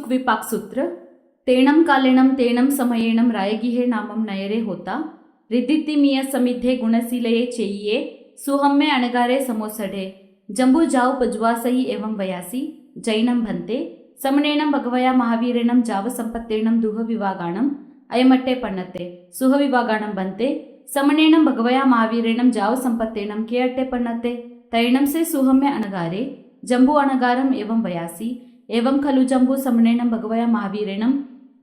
विपाक सूत्र तेणम कालेणम तेणम समयेणम रायगिहे नामम नयरे होता रिद्धिती मिय समिद्धे गुणशीलये चेयिये सुहम्मे अणगारे समोसढे जंबू जाव पज्वासई एवं वयासी जैनम भन्ते समनेणम भगवया महावीरेणम जाव संपत्तेणम दुह विवागाणम अयमट्टे पन्नते सुह विवागाणम भन्ते समनेणम भगवया महावीरेणम जाव संपत्तेणम के अट्टे पन्नते तैणम से सुहम्मे अणगारे जंबू अणगारम एवं वयासी एवं खलु जंबू समनेणम भगवया महावीरेणम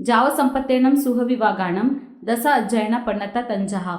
जाव संपत्तेणम सुह विवागाणम दस अज्जयन पन्नता तंजहा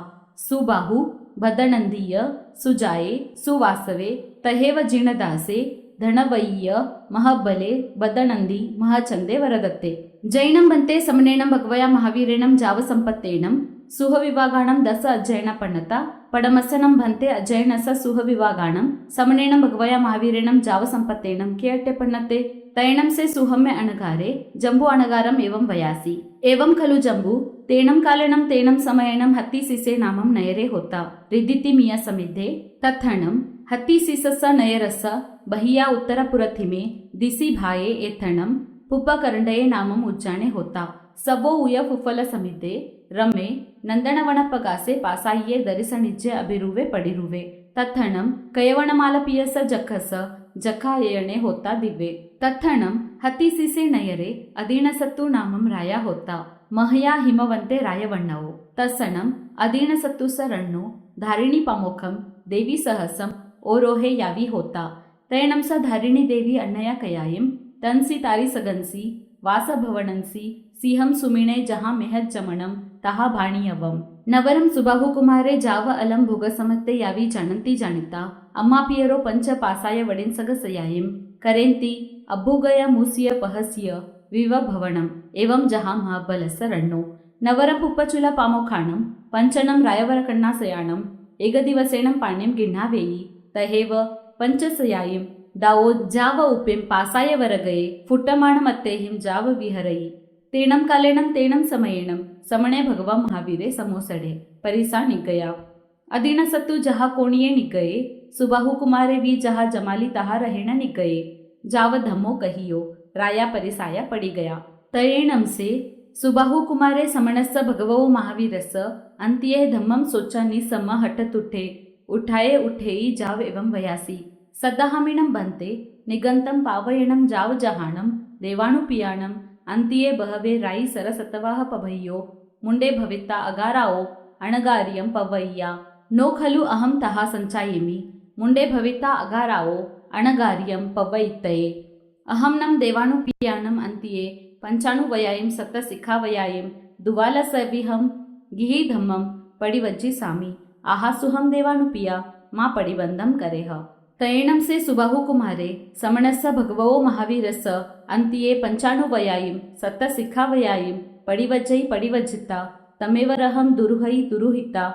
सुबाहु बदनंदीय सुजाये सुवासवे तहेव जिणदासे धनवय्य महबले बदनंदी महचंदे वरदत्ते जैनम भन्ते समनेणम भगवया महावीरेणम जाव संपत्तेणम सुह विवागाणम दस अज्जयन पन्नता पडमसनम भन्ते अज्जयनस सुह विवागाणम समनेणम भगवया महावीरेणम जाव संपत्तेणम के अट्टे पन्नते तैणम से सुहम्मे अणगारे जंबू अणगारम एवं वयासी एवं खलु जंबू तेणम कालेणम तेणम समयेणम हत्ती सिसे नामम नयरे होता रिद्धिति मिय समिद्धे तत्थणम हत्ती सिसस नयरस बहिया उत्तरपुरथिमे दिसी भाये एथणम पुप्पकरंडये नामम उज्जाने होता सबो उय फुफल समिद्धे रमे नंदनवनपगासे पासाये दरिसनिज्जे अभिरुवे पडिरुवे तत्थणम कयवणमालपियस जखस जखायणे होता दिवे तत्थणम हतीसिसे नयरे अदीनसत्तु नामम राया होता महया हिमवंते रायवण्णवो तत्सणम अदीनसत्तुस रण्णो धारिणी पामोखम देवी सहसम ओरोहे यावी होता तैणंस धारिणी देवी अण्णया कयायम तन्सी तारी सगन्सी वासभवनंसी सिंहम सुमिणे जहाँ मेहत जमणम तहा भाणीयवम नवरम सुबाहु कुमारे जाव अलम भोगसमत्ते यावी जानंती जानिता अम्मा पियरो पंच पासाय वडेन सगसयायम करेंती अभुगय मूसिय पहसिय विव भवनम एवं जहाँ महाबलस रण्णो नवरम पुप्पचुला पामोखाणम पंचनम रायवरकन्ना सयाणम एकदिवसेणम पाण्यम गिण्णावेयी तहेव पंचसयायिम दावो जाव उपेम पासाय वरगये फुट्टमाणमत्तेहिम जाव विहरई तेणम कालेणम तेणम समयेणम समणे भगवा महावीरे समोसडे परिसा निगया अदीनसत्तु जहा कोणिये निगये सुबाहु कुमारे वी जहा जमाली तहा रहेण निगये जाव धम्मो कहियो राया परिसाया पड़ी गया तयेणम से सुबाहु कुमारे समणस्स भगवो महावीरस अंतिये धम्मम सोचा निसम हट तुठे उठाए उठेई जाव एवं वयासी सद्दहामिणम बनते निगंतम पावयणम जाव जहाणम देवाणुपियाणम अंतिये बहवे राई सरसतवाह पभय्यो मुंडे भविता अगाराओ अणगार्यम पवय्या नो खलु अहम तहा संचायेमि मुंडे भविता अगाराओ अणगार्यम पवयितये अहम नम देवाणुपियाणम अंतिये पंचाणुवयायम सत सिखावयायम दुवालसविहम गिहि धम्मम पडिवज्जि सामी आहासुहम देवाणुपिया मा पडिबंधम करेह तयेणम से सुबाहु कुमारे समणस्स भगवो महावीरस अंतिये पंचाणुवयायिम सत्त सिखावयायिम पडिवज्जै पडिवज्जिता तमेवरहम दुरुहई दुरुहिता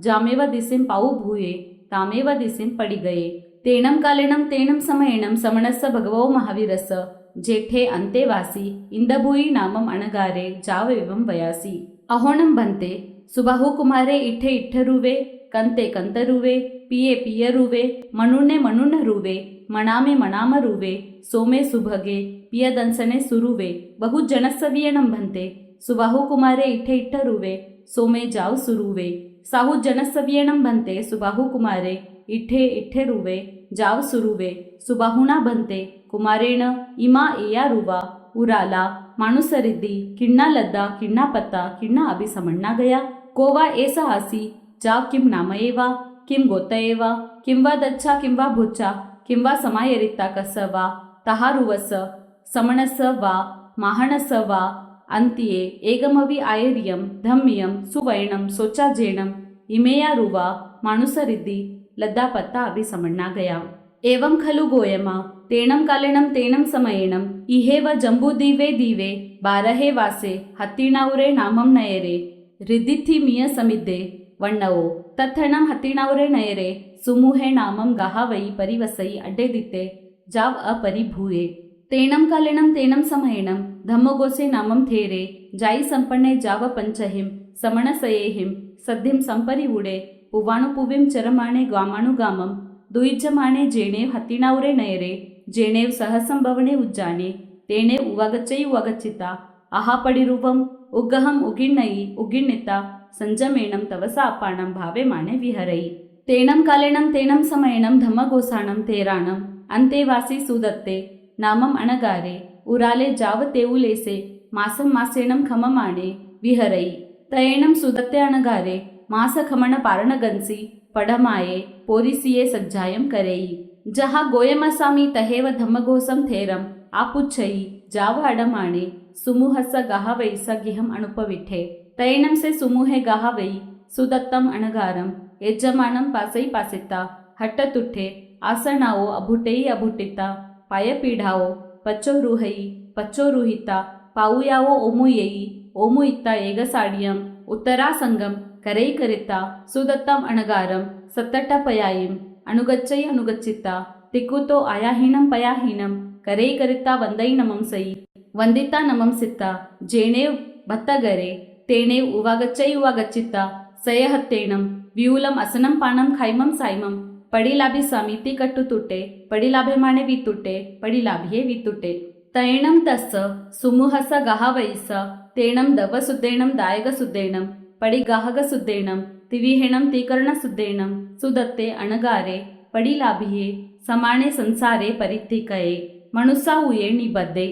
जामेव दिसिम पाऊ भूये तामेव दिसिम पडी गये तेणम कालेणम तेणम समयेणम समणस्स भगवो महावीरस जेठे अंतेवासी इंदभूई नामम अणगारे जाव एवं वयासी अहोणम बनते सुबाहु कुमारे इठे इठ्ठरुवे कंते कंतरुवे पिये पियरुवे मनुने मनुन रुवे मणामे मणाम रुवे सोमे सुभगे पियदंसने सुरुवे बहु जनस्सवियणम भन्ते सुबाहु कुमारे इठे इठ्ठरुवे सोमे जाव सुरुवे साहु जनस्सवियणम भन्ते सुबाहु कुमारे इठे इठ्ठरुवे जाव सुरुवे सुबाहुना भन्ते कुमारेण इमा एया रुवा उराला माणुसरिद्दी किण्णा लद्दा किण्णा पत्ता किण्णा अभिसमण्णा गया कोवा एसा हासी जाव किम नामयेवा किम गोतयेवा किं वा दच्छा किं वा भुच्चा किं वा समायरिता कस वा तहारुवस समणस वा माहणस वा अंतिये एगमवि आयर्यम धम्यम सुवैणम सोचाजेणम इमेया रुवा माणुसरिद्दी लद्दा पत्ता अभिसमण्णा गया एवं खलु गोयमा तेणम कालेणम तेणम समयेणम इहेव जंबू दिवे दिवे बारहे वासे हत्तीणावरे नामम नयरे रिद्धिथि मिय समिद्धे वण्णवो तत्थणम हत्तीणावरे नयरे सुमुहे नामम गाहावई परिवसई अड्डेदिते जाव अपरिभूये तेणम कालेणम तेणम समयेणम धम्मगोसे नामम थेरे जाई संपन्ने जाव पंचहिम समणसयेहिम सद्धिम संपरिवुडे पुवाणुपुविम चरमाणे गामाणुगामम दुईज्जमाणे जेणेव हत्तीणावरे नयरे जेणेव सहसंभवणे उज्जाने तेणे उवागच्चै उवागच्चिता अहा पडिरूपम उग्गहम उगिण्णयि उगिण्णिता संजमेणं तवसा अपाणं भावे माने विहरई तेणं कालेणं तेणं समयेणं धम्मगोसाणं तेराणं अंतेवासी सुदत्ते नामम अणगारे उराले जाव तेऊलेसे मासं मासेणं खममाणे विहरई तयेणं सुदत्ते अणगारे मास खमण पारणगंसी पडमाये पोरिसिये सज्जायं करेई जहा गोयमसामी तहेव धम्मघोसं थेरम आपुच्छई जाव अडमाणे सुमुहस गाहवैस गिहम अनुपविठे तयेणं से सुमुहे गाहवई सुदत्तम अणगारम यजमानं पासई पासिता हट्टतुठे आसनाओ अभुटेई अभुटिता पायपीढाओ पच्चोरुहिता पाऊयाओ ओमुयेई ओमुइत्ता एगसाडियम उत्तरासंगम करैकरिता सुदत्तम अणगारम सत्तटपयायिम अनुगच्चै अनुगच्चिता तिकुतो आयाहीनं पयाहीनं करैकरिता वंदै नमंसई वंदिता नमंसिता जेणेव भत्तगरे तेणेव उवागच्चै उवागच्चिता सयहत्तेणं व्यूलं असनं पानं खैमं सायमं पडिलाभि समिति कट्टुतुटे पडिलाभेमाने वितुटे पडिलाभिये वितुटे तैणं तस्स सुमुहस गाहवैस तेणं दवसुद्देणं दायगसुद्देणं पडिगाहगसुद्देणं तिविहेणं तीकर्णसुद्देणं सुदत्ते अणगारे पडिलाभिये समाणे संसारे परित्तिकये मनुसाऊये निबद्धे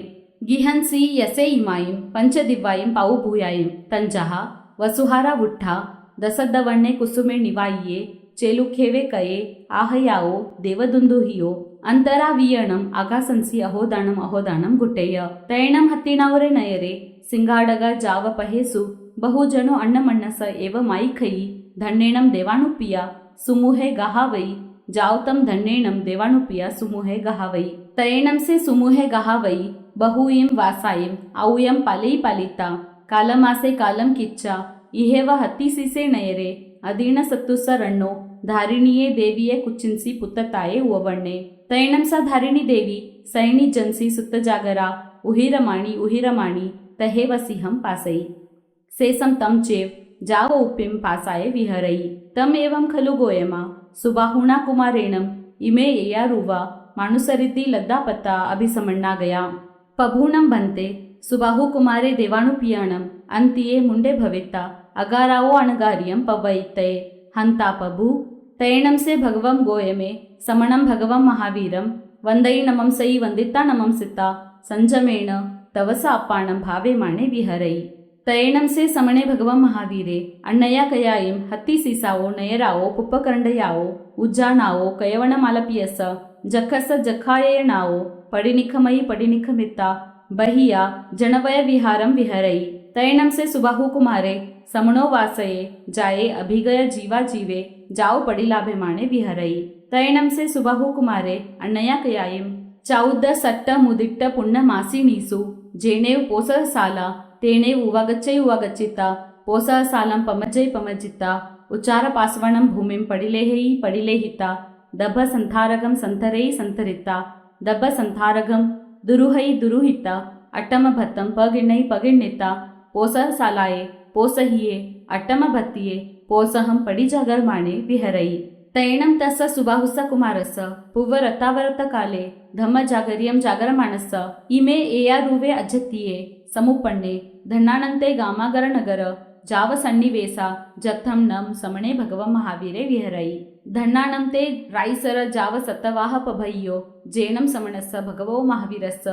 गिहन्सी यसे इमायिं पंचदिव्वायिं पाऊभूयायिं तंजहा वसुहारा वुठ्ठा दसद्दवण्णे कुसुमे निवायिये चेलुखेवे कये आहयाओ देवदुंदुहियो अंतरावियणं आगासंसी अहोदाणं गुटेय तैणं हत्तिनावरे नयरे सिंगाडग जाव पहेसु बहुजनो अण्णमण्णस एव माईखई धन्नेणं देवानुपिया सुमुहे गाहावई जावतं धन्नेणं देवानुपिया सुमुहे गाहावई तैणं से सुमुहे गाहावई बहुईं वासाईं आऊयं पालेई पालिता कालमासे कालम किच्चा इहेव हत्तीसिसे नयरे अदीण सत्तुस रण्णो धारिणीये देविये कुचिन्सी पुत्तताये उवण्णे तैणं सा धारिणी देवी सैणी जन्सी सुत्तजागरा उहिरमाणी तहेव सिंहं पासई सेसं तं चेव जाव उपिं पासाये विहरई तम एवं खलु गोयमा सुबाहुणा कुमारेणं इमे एयारुवा मानुसरिद्धि लद्दापत्ता अभिसमन्ना गया पभूणं भन्ते सुबाहु कुमारे देवानुपियाणं अंतिये मुंडे भविता अगाराओ अणगारियं पवयितये हंता पभु तैणं से भगवं गोयमे समणं भगवं महावीरं वंदई नमंसई वंदिता नमंसिता संजमेण तवसा अपाणं भावे माणे विहरई तैणं से समणे भगवं महावीरे अण्णया कयायिं हत्ती सीसाओ नयराओ पुप्पकरंडयाओ उज्जानाओ कयवणमालपियस जखस जखायणाओ पडिनिखमयि पडिनिखमिता बहिया जनवय विहारं विहरई तैणं से सुबाहु कुमारे समणो वासये जाये अभिगय जीवा जीवे जाओ पडिलाभेमाणे विहरई तैणं से सुबाहु कुमारे अण्णया कयायिं चाउद्द सट्ट मुदिट्ट पुण्य मासी नीसु जेनेव पोसह साला तेणेव उवागच्चै उवागच्चिता पोसह सालं पमज्जै पमज्जिता उच्चार पासवणं भूमिं पडिलेहि पडिलेहिता दभ संथारगं संथरै संथरिता दभ संथारगं दुरुहै दुरुहिता अट्टम भत्तं पगिण्णै पगिण्णिता पोसह सालाये पोसहिये अट्टम भत्तिये पोसहं पडिजागरमाणे विहरई तैणं तस्य सुबाहुस कुमारस पुव्वरतावरत काले धम्म जागरियं जागरमाणस इमे एयारुवे अजत्तिये समुपन्ने धन्नानंते गामागर नगर जाव सन्निवेसा जथम नम समणे भगवं महावीरे विहरई धन्नानंते राईसर जाव सतवाह पभय्यो जेनं समणस भगवो महावीरस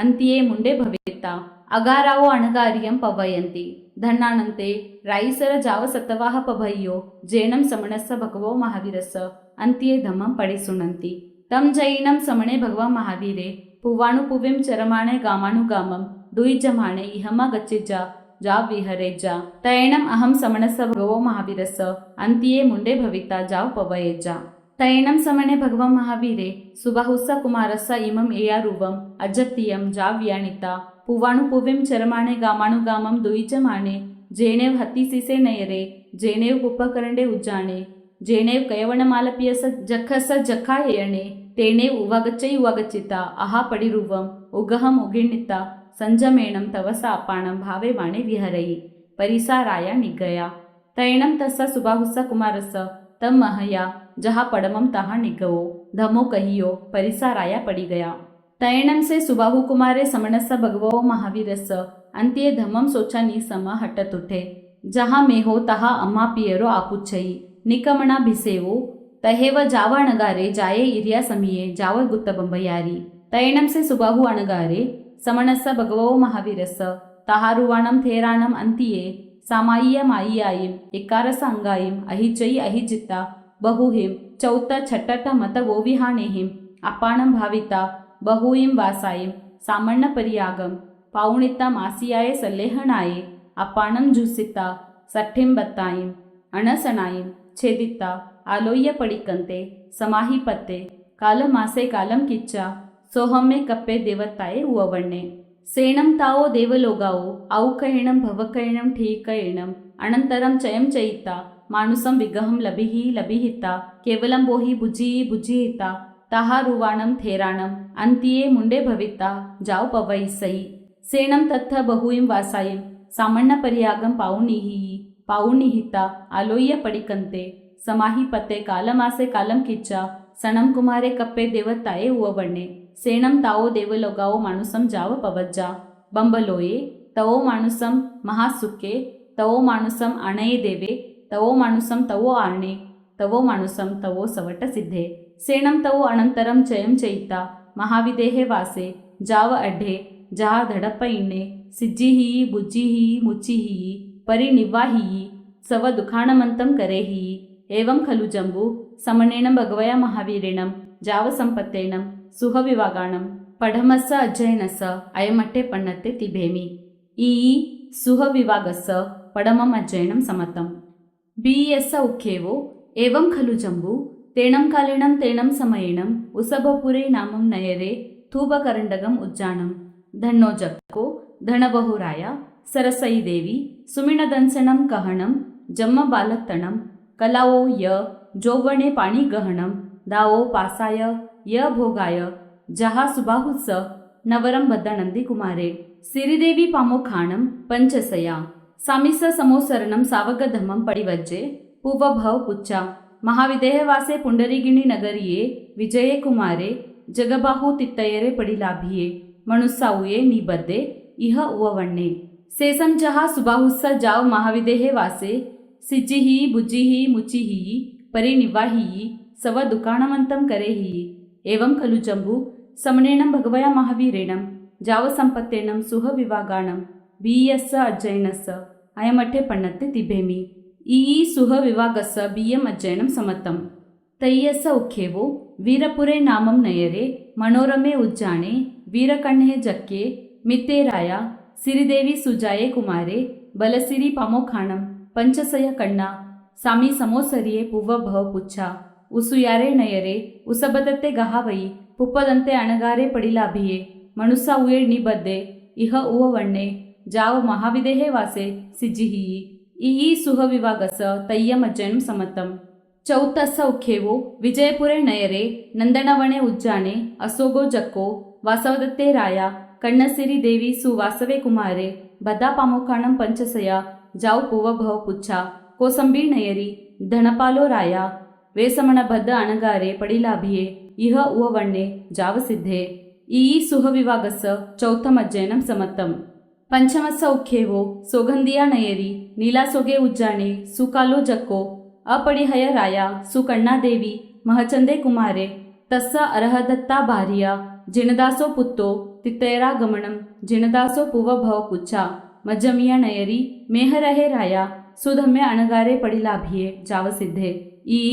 अंतिये मुंडे भवेता अगाराओ अणगारियं पवयन्ति धन्नानंते राईसर जाव सतवाह पभय्यो जेनं समणस भगवो महावीरस अंतिये धम्मं पडिसुणन्ति तं जैनं समणे भगवं महावीरे पुवाणुपुविं चरमाणे गामानुगामं दुईजमाणे इहमा गच्चिजा जा विहरेजा तैणम् अहं समणस भगवो महावीरस अंतिये मुंडे भविता जाव पवयेजा तैणं समणे भगवं महावीरे सुबाहुस कुमारस इमं एयारुवं अजत्तियं जाव्याणिता पुवाणुपुविं चरमाणे गामानुगामं दुईजमाणे जेनेव हत्तीसिसे नयरे जेनेव पुप्पकरंडे उज्जाणे जेनेव कयवणमालपियस जखस जखायणे तेणेव उवागच्चै उवागच्चिता अहा पडिरुवं उगहं उगिण्णिता संजमेणं तवसा अपाणं भावे माणे विहरई परिसाराया निगया तैणं तस्स सुबाहुस कुमारस तम महया जहा पडमं तहा निगवो धमो कहियो परिसाराया पड़ी गया तैणम से सुबाहु कुमारे समणस भगवो महावीरस अंत्ये धमम सोचानी सम हटत उठे जहाँ में हो तहा अम्मा पियरो आपुच्छई निकमणा भिसेवो तहेव जाव अणगारे जाये इरिया समिये जाव गुत्त बंबयारी तैणम से सुबाहु अणगारे समणस भगवो महावीरस तहारुवाणम थेराणम अंतिये सामाय्य माय्यायिम एकारस अंगायिम अहिचई अहिजिता बहुहिम चौत छट्टट मत वोविहाणेहिम अपाणम भाविता बहुईम वासायिम सामण्ण परियागम पाउणिता मासियाये सल्लेहणाये अपाणम झुसिता सठ्ठिम बत्तायिम अणसणायिम छेदिता आलोय्य पडिकंते समाहिपते कालमासे कालम किच्चा सोहम्मे कप्पे देवताये उववण्णे सेणं तावो देवलोगाओ औकयणं भवकयणं ठीकयणं अनंतरं चयं चयिता मानुसं विगहं लभिहिता केवलं बोहि बुजिहिता तहारुवाणं थेराणं अंतिये मुंडे भविता जाव पवैसई सेणं तत्थ बहुईं वासायिं सामण्ण पर्यागं पाउनिहिता आलोय्य पडिकंते समाहिपते कालमासे कालम किच्चा सणं कुमारे कप्पे देवताये उववण्णे सेणं तावो देवलोगाओ मानुसं जाव पवज्जा बंबलोये तवो मानुसं महासुखे तवो मानुसं आणये देवे तवो मानुसं तवो आणे तवो मानुसं तवो सवट सिद्धे सेणं तवो अनंतरं चयं चयिता महाविदेहे वासे जाव अढे जहा धडप्प इण्णे सिज्जिहि बुज्जिहि मुच्चिहि परिनिवाहि सव दुखाणमंतं करेहि एवं खलु जंबू समनेनं भगवया महावीरेणं जाव संपत्तेनं सुहविवागाणं पढमस्स अज्जयनस अयमट्टे पण्णत्ते तिभेमि ई सुहविवागस्स पडमम् अज्जयनं समतं बीयस्स उख्येवो एवं खलु जंबू तेणं कालेणं तेणं समयेणं उसभपुरे नामं नयरे थूबकरण्डगम् उज्जानं धन्नो जक्को धनबहुराय सरसई देवी सुमिणदंसनं कहणं जम्म बालत्तणं कलावो य जोवणे पाणी गहणं दावो पासाय य भोगाय जहा सुबाहुस नवरं बद्धनंदी कुमारे सिरिदेवी पामोखाणं पंचसया सामिस समोसरणं सावगधमं पडिवज्जे पूवभव पुच्चा महाविदेहवासे पुंडरीगिणी नगरिये विजये कुमारे जगबाहु तित्तयरे पडिलाभिये मणुस्साऊये निबद्धे इह उववण्णे सेसं जहा सुबाहुस्स जाव महाविदेहे वासे सिज्जिहि बुज्जिहि मुचिहि परिनिवाहि सव दुकाणमंतं करेहि एवं खलु जंबू समनेनं भगवया महावीरेणं जाव संपत्तेनं सुहविवागाणं बीयस्स अज्जयनस्स अयमठे पण्णत्ते तिभेमि ई सुहविवागस्स बीयम् अज्जयनं समतं तय्यस्स उख्येवो वीरपुरे नामं नयरे मनोरमे उज्जाणे वीरकण्हे जक्के मित्तेराय सिरिदेवी सुजाये कुमारे बलसिरी पामोखाणं पंचसय कण्णा सामी समोसरिये पूवभव पुच्छा उಸುಯಾರೆ ನಯರೆ ಉಸಬದತ್ತೆ ಗಹಾವಯಿ ಪುಪ್ಪದಂತೆ ಅಣಗಾರೆ ಪಡಿಲಾಭಿಯೆ ಮಣುಸ ಉಯೆ ನಿಬದ್ದೆ ಇಹ ಉವವಣ್ಣೆ ಜಾವ ಮಹಾವಿದೇಹೆ ವಾಸೆ ಸಿಜ್ಜಿಹಿ ಈ ಸುಹವಿವಾಗಸ ತಯ್ಯಂ ಅಜ್ಜಯಂ ಸಮತಂ ಚೌತಸ್ಸ ಉಖ್ಯೇವೋ ವಿಜಯಪುರೆ ನಯರೆ ನಂದನವಣೆ ಉಜ್ಜಾನೆ ಅಸೋಗೋ ಜಕ್ಕೋ ವಾಸವದತ್ತೆ ರಾಯ ಕಣ್ಣಸಿರಿ ದೇವಿ ಸುವಾಸವೆ ಕುಮಾರೆ ಬದಾ ಪಾಮೋಕಾಣಂ ಪಂಚಸಯ ಜಾವ್ ಪೂವಭವ ಪುಚ್ಛ ಕೋಸಂಬಿ ನಯರಿ ಧನಪಾಲೋ ರಾಯ ವೇಸಮಣ ಬದ್ಧ ಅಣಗಾರೆ ಪಡಿಲಾಭಿಯೆ ಇಹ ಉವವಣ್ಣೆ ಜಾವಸಿದ್ಧೆ ಈ ಸುಹವಿವಾಗಸ್ಸ ಚೌಥಮಜ್ಜಯನಂ ಸಮತ್ತಂ ಪಂಚಮಸ್ಸ ಉಖ್ಯೇವೋ ಸೋಗಂದಿಯಾ ನಯರಿ ನೀಲಾಸೊಗೆ ಉಜ್ಜಾಣೆ ಸುಕಾಲೋ ಜಕ್ಕೋ अपडिहय राया सुकण्णादेवी महचंदे कुमारे तस्स अरहदत्ता भार्य जिनदासो पुत्तो तितैरा गमणं जिनदासो पुवभव पुच्छा मज्जमिया नयरी मेहरहे राया सुधम्य अणगारे पडिलाभिये जावसिद्धे ई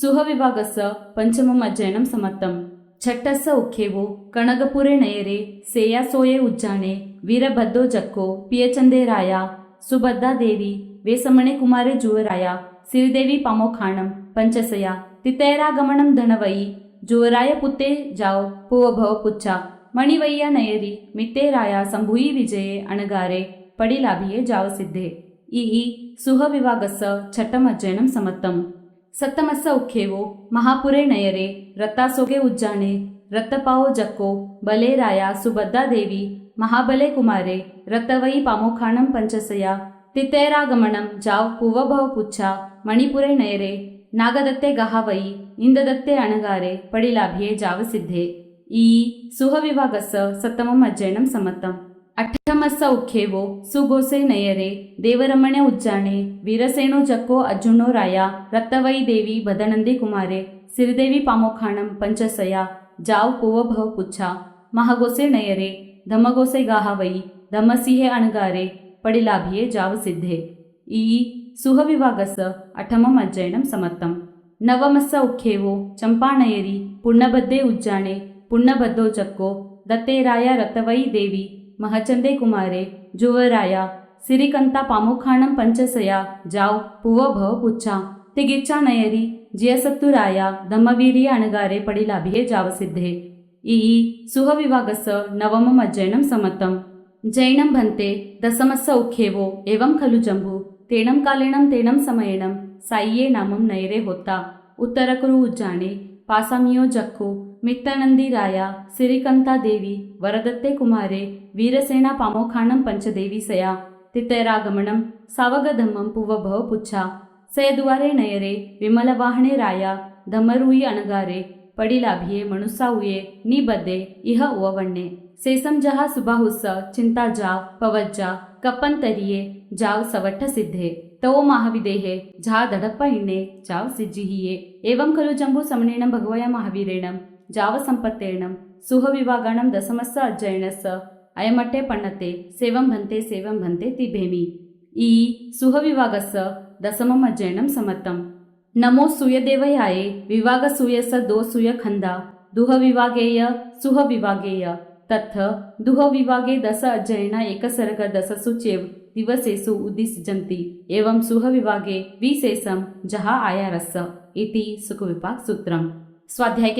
सुहविभागस्स पंचमम् अज्जयनं समत्तं छट्टस्स उख्येवो कणगपुरे नयरे सेयासोये उज्जाणे वीरभद्दो जक्को पियचंदे राया सुभद्दा देवी वेसमणे कुमारे जुवराय सिरिदेवी पामोखाणं पंचसया तितैरा गमणं धनवई जुवराय पुत्ते जाव पुवभव पुच्छा मणिवय्या नयरी मित्तेराया संभुई विजये अणगारे पडिलाभिये जावसिद्धे ई सुहविभागस्स छट्टम् अज्जयनं समत्तं सप्तमस्स उख्येवो महापुरे नयरे रत्तासोगे उज्जाणे रत्तपावो जक्को बले राया सुभद्दा देवी महाबले कुमारे रत्तवई पामोखाणं पंचसया तितैरागमणं जाव पुवभव पुच्छा मणिपुरे नयरे नागदत्ते गहावई इंददत्ते अणगारे पडिलाभिये जावसिद्धे ಈ ಸುಹವಿವಾಗಸ್ಸ ಸತ್ತಮಂ ಅಜ್ಜಯನಂ ಸಮತ್ತಂ ಅಠಮಸ್ಸ ಉಖ್ಯೇವೋ ಸುಗೋಸೆ ನಯರೆ ದೇವರಮಣೆ ಉಜ್ಜಾಣೆ ವೀರಸೇನೋ ಜಕ್ಕೋ ಅಜ್ಜುಣೋ ರಾಯ ರತ್ತವೈ ದೇವಿ ಬದನಂದಿ ಕುಮಾರೆ ಸಿರಿದೇವಿ ಪಾಮೋಖಾಣಂ ಪಂಚಸಯ ಜಾವ್ ಪೂವ ಭವ ಪುಚ್ಛ ಮಹಾಗೋಸೆ ನಯರೆ ಧಮಗೋಸೆ ಗಾಹವೈ ಧಮಸಿಹೆ ಅಣಗಾರೆ ಪಡಿಲಾಭಿಯೇ ಜಾವ ಸಿದ್ಧೆ ಈ ಸುಹವಿವಾಗಸ್ಸ ಅಠಮಂ ಅಜ್ಜಯನಂ ಸಮತ್ತಂ ನವಮಸ್ಸ ಉಖ್ಯೇವೋ ಚಂಪಾಣಯರಿ ಪುಣ್ಣಬದ್ದೆ ಉಜ್ಜಾಣೆ ಪುಣ್ಣಬದ್ದೋ ಜಕ್ಕೋ ದತ್ತೇರಾಯ ರತವೈ ದೇವಿ ಮಹಚಂದೆ ಕುಮಾರೆ ಜುವರಾಯ ಸಿರಿಕಂತ ಪಾಮುಖಾಣಂ ಪಂಚಸಯ ಜಾವ್ ಪುವ ಭವ ಪುಚ್ಛ ತಿಗಿಚ್ಚಾ ನಯರಿ ಜಿಯಸತ್ತುರಾಯ ಧಮ್ಮವೀರಿಯ ಅಣಗಾರೆ ಪಡಿಲಾಭಿಯೇ ಜಾವಸಿದ್ಧೆ ಈ ಸುಹವಿವಾಗಸ್ಸ ನವಮಂ ಅಜ್ಜಯನಂ ಸಮತ್ತಂ ಜೈನಂ ಭಂತೆ ದಸಮಸ್ಸ ಉಖ್ಯೇವೋ ಏವಂ ಖಲು ಜಂಬು ತೇಣಂ ಕಾಲೇಣಂ ತೇಣಂ ಸಮಯೇಣಂ ಸಾಯಿಯೇ ನಾಮಂ ನೈರೆ ಹೊತ್ತ ಉತ್ತರಕರು ಉಜ್ಜಾಣೆ ಪಾಸಾಮಿಯೋ ಜಕ್ಕು ಮಿತ್ತನಂದಿರಾಯ ಸಿರಿಕಂತಾ ದೇವಿ ವರದತ್ತೆ ಕುಮಾರೆ ವೀರಸೇನಾ ಪಾಮೋಖಾಣಂ ಪಂಚದೇವಿ ಸಯ ತಿತ್ತೈರಾಗಮನಂ ಸಾವಗಧಮ್ಮಂ ಪುವ ಭವ ಪುಚ್ಛ ಸಯದುವಾರೆ ನಯರೆ ವಿಮಲವಾಹಣೆ ರಾಯ ಧಮರೂಯಿ ಅಣಗಾರೆ ಪಡಿಲಾಭಿಯೇ ಮಣುಸಾವುಯೇ ನೀ ಬದ್ದೆ ಇಹ ಉವವಣ್ಣೆ ಸೇಸಂ ಜಹ ಸುಬಾಹುಸ್ಸ ಚಿಂತಾ ಜಾವ್ ಪವಜ್ಜ ಕಪ್ಪಂತರಿಯೇ ಜಾವ್ ಸವಟ್ಟ ಸಿದ್ಧೆ ತವೋ ಮಹಾವಿದೇಹೆ ಝಾ ದಡಪ್ಪ ಇಣ್ಣೆ ಜಾವ್ ಸಿಜ್ಜಿಹಿಯೇ ಏವಂ ಖಲು ಜಂಬೂ ಸಮನೇಣಂ ಭಗವಯ ಮಹಾವೀರೇಣಂ ಜಾವ ಸಂಪತ್ತೇಣಂ ಸುಹವಿವಾಗಣಂ ದಸಮಸ್ಸ ಅಜ್ಜಯನಸ್ಸ ಅಯಮಟ್ಟೆ ಪಣ್ಣತೆ ಸೇವಂ ಭಂತೆ ತಿಭೇಮಿ ಈ ಸುಹವಿವಾಗಸ್ಸ ದಸಮಂ ಅಜ್ಜಯನಂ ಸಮತ್ತಂ ನಮೋ ಸೂಯದೇವಯಾಯೇ ವಿವಾಗ ಸೂಯಸ ದೋ ಸೂಯ ಖಂದ ದುಹ ವಿವಾಗೇಯ ಸುಹ ವಿವಾಗೇಯ ತತ್ಥ ದುಹ ವಿವಾಗೆ ದಸ ಅಜ್ಜಯನ ಏಕಸರ್ಗ ದಸಸು ಚೇವ್ ದಿವಸೇಸು ಉದ್ದಿಸಜಂತಿ ಏವಂ ಸುಹ ವಿವಾಗೆ ವಿಶೇಷಂ ಜಹಾ ಆಯಾರಸ್ಸ इति सुख विपाक सूत्रम। स्वाध्याय के